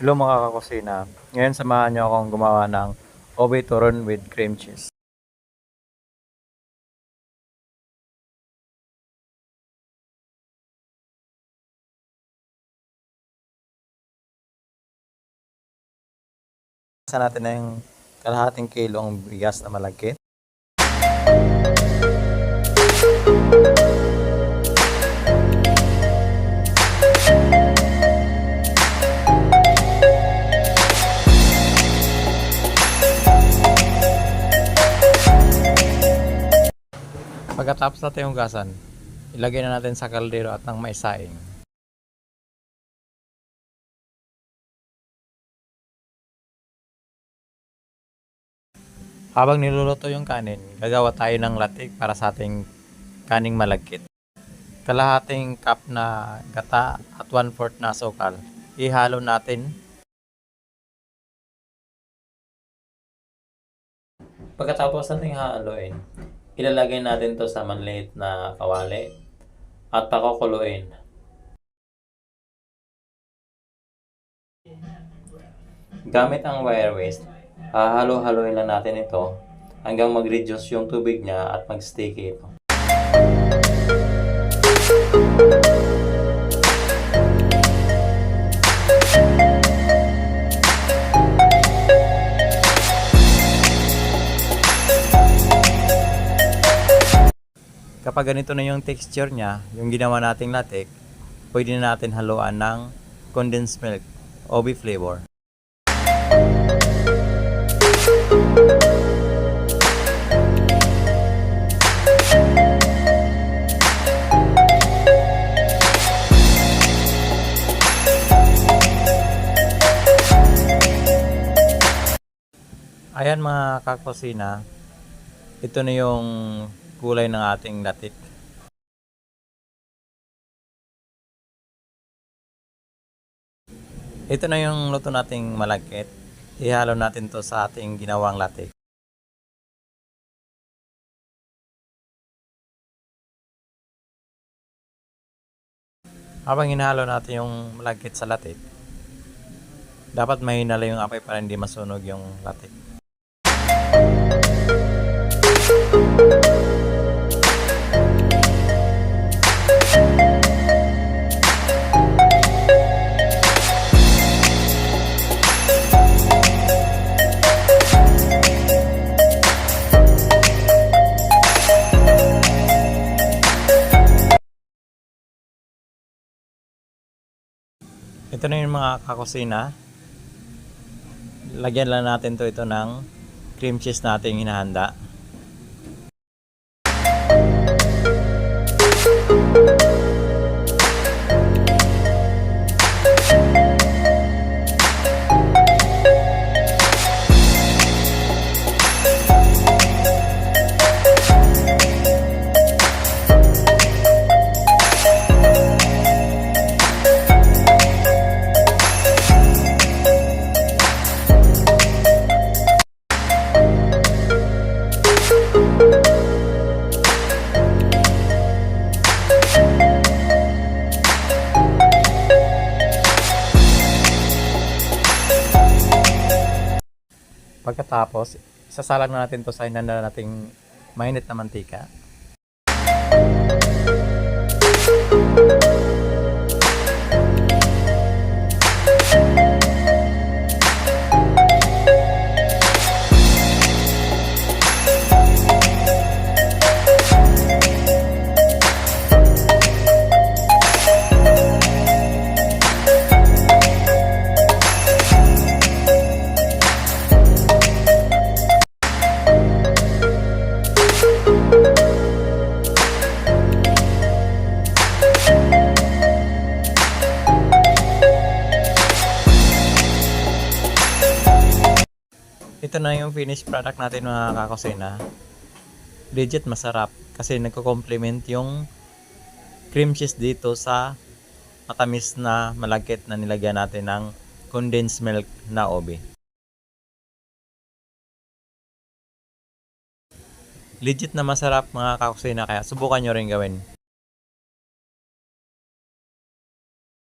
Hello mga kakusina. Ngayon samahan niyo akong gumawa ng ube turon with cream cheese. Isa natin na yung kalahating kilong bigas na malagkit. Pagkatapos natin yung gasan, ilagay na natin sa kaldero at nang maisaing. Habang niluluto yung kanin, gagawa tayo ng latik para sa ating kaning malagkit. Kalahating cup na gata at 1/4 na asukal. Ihalo natin. Pagkatapos nating haluin, ilalagay natin to sa manliit na kawali at pakukuluin. Gamit ang wire whisk, hahalo-haloin lang natin ito hanggang mag-reduce yung tubig niya at mag-sticky ito. Kapag ganito na yung texture niya, yung ginawa nating latik, pwede na natin haluan ng condensed milk, ube flavor. Ayan mga kakusina, ito na yung kulay ng ating latik. Ito na yung luto nating malagkit. Ihalo natin to sa ating ginawang latik. Habang hinalo natin yung malagkit sa latik, dapat mahina lang yung apoy para hindi masunog yung latik. Ito na yung mga kakusina. Lagyan lang natin ito ng cream cheese nating hinahanda. Pagkatapos, isasalang na natin to sa hinanda nating mainit na mantika. Ito na yung finished product natin mga kakusina. Legit masarap kasi nagko-complement yung cream cheese dito sa matamis na malagkit na nilagyan natin ng condensed milk na ube. Legit na masarap mga kakusina, kaya subukan nyo rin gawin.